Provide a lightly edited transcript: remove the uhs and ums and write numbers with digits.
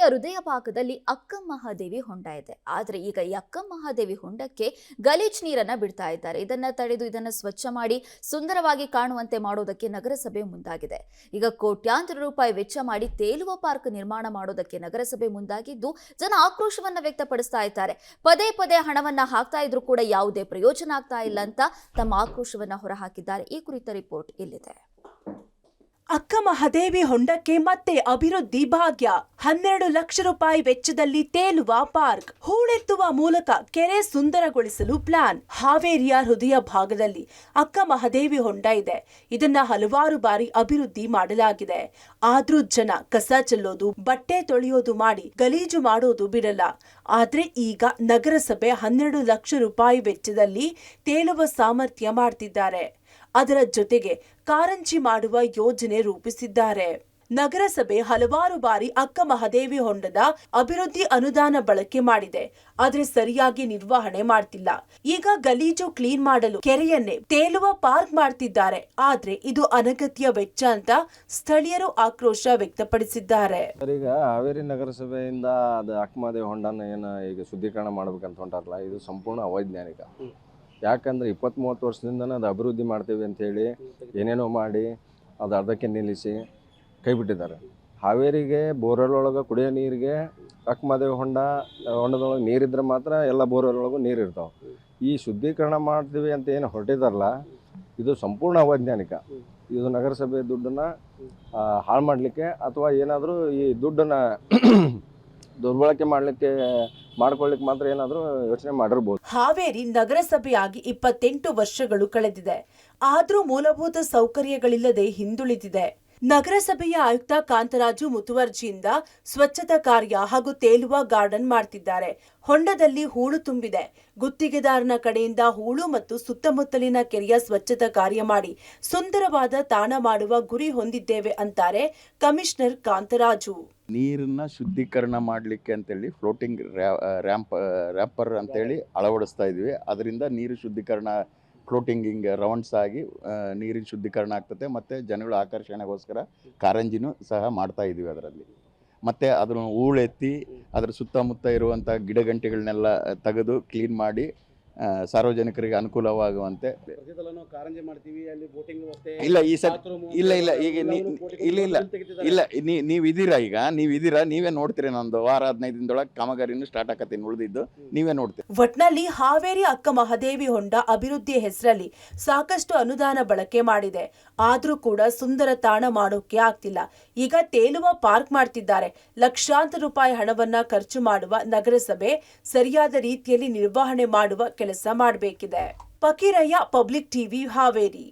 ಹಾವೇರಿಯ ಹೃದಯ ಭಾಗದಲ್ಲಿ ಅಕ್ಕಮಹಾದೇವಿ ಹೊಂಡ ಇದೆ. ಆದರೆ ಈಗ ಈ ಅಕ್ಕಮಹಾದೇವಿ ಹೊಂಡಕ್ಕೆ ಗಲೀಜ್ ನೀರನ್ನ ಬಿಡ್ತಾ ಇದ್ದಾರೆ. ಇದನ್ನ ತಡೆದು ಇದನ್ನ ಸ್ವಚ್ಛ ಮಾಡಿ ಸುಂದರವಾಗಿ ಕಾಣುವಂತೆ ಮಾಡೋದಕ್ಕೆ ನಗರಸಭೆ ಮುಂದಾಗಿದೆ. ಈಗ ಕೋಟ್ಯಾಂತರ ರೂಪಾಯಿ ವೆಚ್ಚ ಮಾಡಿ ತೇಲುವ ಪಾರ್ಕ್ ನಿರ್ಮಾಣ ಮಾಡೋದಕ್ಕೆ ನಗರಸಭೆ ಮುಂದಾಗಿದ್ದು ಜನ ಆಕ್ರೋಶವನ್ನ ವ್ಯಕ್ತಪಡಿಸ್ತಾ ಇದ್ದಾರೆ. ಪದೇ ಪದೇ ಹಣವನ್ನ ಹಾಕ್ತಾ ಇದ್ರೂ ಕೂಡ ಯಾವುದೇ ಪ್ರಯೋಜನ ಆಗ್ತಾ ಇಲ್ಲ ಅಂತ ತಮ್ಮ ಆಕ್ರೋಶವನ್ನ ಹೊರಹಾಕಿದ್ದಾರೆ. ಈ ಕುರಿತ ರಿಪೋರ್ಟ್ ಇಲ್ಲಿದೆ. ಅಕ್ಕಮಹಾದೇವಿ ಹೊಂಡಕ್ಕೆ ಮತ್ತೆ ಅಭಿವೃದ್ಧಿ ಭಾಗ್ಯ. 12 ಲಕ್ಷ ರೂಪಾಯಿ ವೆಚ್ಚದಲ್ಲಿ ತೇಲುವ ಪಾರ್ಕ್, ಹೂಳೆತ್ತುವ ಮೂಲಕ ಕೆರೆ ಸುಂದರಗೊಳಿಸಲು ಪ್ಲಾನ್. ಹಾವೇರಿಯ ಹೃದಯ ಭಾಗದಲ್ಲಿ ಅಕ್ಕಮಹಾದೇವಿ ಹೊಂಡ ಇದೆ. ಇದನ್ನ ಹಲವಾರು ಬಾರಿ ಅಭಿವೃದ್ಧಿ ಮಾಡಲಾಗಿದೆ. ಆದ್ರೂ ಜನ ಕಸ ಚೆಲ್ಲೋದು, ಬಟ್ಟೆ ತೊಳೆಯೋದು ಮಾಡಿ ಗಲೀಜು ಮಾಡೋದು ಬಿಡಲ್ಲ. ಆದ್ರೆ ಈಗ ನಗರಸಭೆ 12 ಲಕ್ಷ ರೂಪಾಯಿ ವೆಚ್ಚದಲ್ಲಿ ತೇಲುವ ಸಾಮರ್ಥ್ಯ ಮಾಡ್ತಿದ್ದಾರೆ. ಅದರ ಜೊತೆಗೆ ಕಾರಂಜಿ ಮಾಡುವ ಯೋಜನೆ ರೂಪಿಸಿದ್ದಾರೆ. ನಗರಸಭೆ ಹಲವಾರು ಬಾರಿ ಅಕ್ಕಮಹಾದೇವಿ ಹೊಂಡದ ಅಭಿವೃದ್ಧಿ ಅನುದಾನ ಬಳಕೆ ಮಾಡಿದೆ. ಆದ್ರೆ ಸರಿಯಾಗಿ ನಿರ್ವಹಣೆ ಮಾಡ್ತಿಲ್ಲ. ಈಗ ಗಲೀಜು ಕ್ಲೀನ್ ಮಾಡಲು ಕೆರೆಯನ್ನೇ ತೇಲುವ ಪಾರ್ಕ್ ಮಾಡ್ತಿದ್ದಾರೆ. ಆದ್ರೆ ಇದು ಅನಗತ್ಯ ವೆಚ್ಚ ಅಂತ ಸ್ಥಳೀಯರು ಆಕ್ರೋಶ ವ್ಯಕ್ತಪಡಿಸಿದ್ದಾರೆ. ಈಗ ಹಾವೇರಿ ನಗರಸಭೆಯಿಂದ ಅದು ಅಕ್ಕಮಹಾದೇವಿ ಹೊಂಡನ ಏನು ಈಗ ಶುದ್ಧೀಕರಣ ಮಾಡ್ಬೇಕಂತ ಹೊಂಟಾರಲ್ಲ, ಇದು ಸಂಪೂರ್ಣ ಅವೈಜ್ಞಾನಿಕ. ಯಾಕಂದ್ರೆ 20-30 ವರ್ಷದಿಂದನೇ ಅದು ಅಭಿವೃದ್ಧಿ ಮಾಡ್ತೀವಿ ಅಂಥೇಳಿ ಏನೇನೋ ಮಾಡಿ ಅದು ಅರ್ಧಕ್ಕೆ ನಿಲ್ಲಿಸಿ ಕೈ ಬಿಟ್ಟಿದ್ದಾರೆ. ಹಾವೇರಿಗೆ ಬೋರ್ವೆಲ್ ಒಳಗೆ ಕುಡಿಯೋ ನೀರಿಗೆ ಅಕ್ಕಮಹಾದೇವಿ ಹೊಂಡದೊಳಗೆ ನೀರಿದ್ರೆ ಮಾತ್ರ ಎಲ್ಲ ಬೋರ್ವೆಲ್ ಒಳಗೂ ನೀರು ಇರ್ತಾವೆ. ಈ ಶುದ್ಧೀಕರಣ ಮಾಡ್ತೀವಿ ಅಂತ ಏನು ಹೊರಟಿದಾರಲ್ಲ, ಇದು ಸಂಪೂರ್ಣ ಅವೈಜ್ಞಾನಿಕ. ಇದು ನಗರಸಭೆ ದುಡ್ಡನ್ನು ಹಾಳು ಮಾಡಲಿಕ್ಕೆ ಅಥವಾ ಏನಾದರೂ ಈ ದುಡ್ಡನ್ನು ದುರ್ಬಳಕೆ ಮಾಡ್ಕೊಳ್ಳಿಕ್ಕೆ ಮಾತ್ರ ಏನಾದರೂ ಯೋಚನೆ ಮಾಡಿರ್ಬೋದು. ಹಾವೇರಿ ನಗರಸಭೆಯಾಗಿ 28 ವರ್ಷಗಳು ಕಳೆದಿದೆ. ಆದ್ರೂ ಮೂಲಭೂತ ಸೌಕರ್ಯಗಳಿಲ್ಲದೆ ಹಿಂದುಳಿದಿದೆ. ನಗರಸಭೆಯ ಆಯುಕ್ತ ಕಾಂತರಾಜು ಮುತುವರ್ಜಿಯಿಂದ ಸ್ವಚ್ಛತಾ ಕಾರ್ಯ ಹಾಗೂ ತೇಲುವ ಗಾರ್ಡನ್ ಮಾಡ್ತಿದ್ದಾರೆ. ಹೊಂಡದಲ್ಲಿ ಹೂಳು ತುಂಬಿದೆ. ಗುತ್ತಿಗೆದಾರನ ಕಡೆಯಿಂದ ಹೂಳು ಮತ್ತು ಸುತ್ತಮುತ್ತಲಿನ ಕೆರೆಯ ಸ್ವಚ್ಛತಾ ಕಾರ್ಯ ಮಾಡಿ ಸುಂದರವಾದ ತಾಣ ಮಾಡುವ ಗುರಿ ಹೊಂದಿದ್ದೇವೆ ಅಂತಾರೆ ಕಮಿಷನರ್ ಕಾಂತರಾಜು. ನೀರನ್ನ ಶುದ್ಧೀಕರಣ ಮಾಡಲಿಕ್ಕೆ ಅಂತೇಳಿ ಫ್ಲೋಟಿಂಗ್ ರ್ಯಾಪರ್ ಅಂತೇಳಿ ಅಳವಡಿಸ್ತಾ ಇದ್ವಿ. ಅದರಿಂದ ನೀರು ಶುದ್ಧೀಕರಣ ಫ್ಲೋಟಿಂಗ್ ಹಿಂಗೆ ರೌಂಡ್ಸ್ ಆಗಿ ನೀರಿನ ಶುದ್ಧೀಕರಣ ಆಗ್ತದೆ. ಮತ್ತು ಜನಗಳ ಆಕರ್ಷಣೆಗೋಸ್ಕರ ಕಾರಂಜಿನೂ ಸಹ ಮಾಡ್ತಾ ಇದ್ವಿ ಅದರಲ್ಲಿ. ಮತ್ತು ಅದನ್ನು ಹೂಳೆತ್ತಿ ಅದರ ಸುತ್ತಮುತ್ತ ಇರುವಂಥ ಗಿಡಗಂಟೆಗಳನ್ನೆಲ್ಲ ತೆಗೆದು ಕ್ಲೀನ್ ಮಾಡಿ ಸಾರ್ವಜನಿಕರಿಗೆ ಅನುಕೂಲವಾಗುವಂತೆ. ಇಲ್ಲ ಈ ಸರ್ ಇಲ್ಲ ಈಗ ನೀವಿದ್ದೀರಾ, ಈಗ ನೀವಿದ್ದೀರಾ, ನೀವೇ ನೋಡ್ತೀರಿ. ನಂದು ವಾರ 15 ದಿನದೊಳಗೆ ಕಾಮಗಾರಿನೂ ಸ್ಟಾರ್ಟ್ ಆಕತ್ತೀನಿ, ಉಳಿದಿದ್ದು ನೀವೇ ನೋಡ್ತೀರಿ. ಒಟ್ನಲ್ಲಿ ಹಾವೇರಿ ಅಕ್ಕಮಹಾದೇವಿ ಹೊಂಡ ಅಭಿವೃದ್ಧಿ ಹೆಸರಲ್ಲಿ ಸಾಕಷ್ಟು ಅನುದಾನ ಬಳಕೆ ಮಾಡಿದೆ. ಆದ್ರೂ ಕೂಡ ಸುಂದರ ತಾಣ ಮಾಡೋಕೆ ಆಗ್ತಿಲ್ಲ. ಈಗ ತೇಲುವ ಪಾರ್ಕ್ ಮಾಡ್ತಿದ್ದಾರೆ. ಲಕ್ಷಾಂತರ ರೂಪಾಯಿ ಹಣವನ್ನ ಖರ್ಚು ಮಾಡುವ ನಗರಸಭೆ ಸರಿಯಾದ ರೀತಿಯಲ್ಲಿ ನಿರ್ವಹಣೆ ಮಾಡುವ ಕೆಲಸ ಮಾಡಬೇಕಿದೆ. Fakirayya, public TV, Haveri.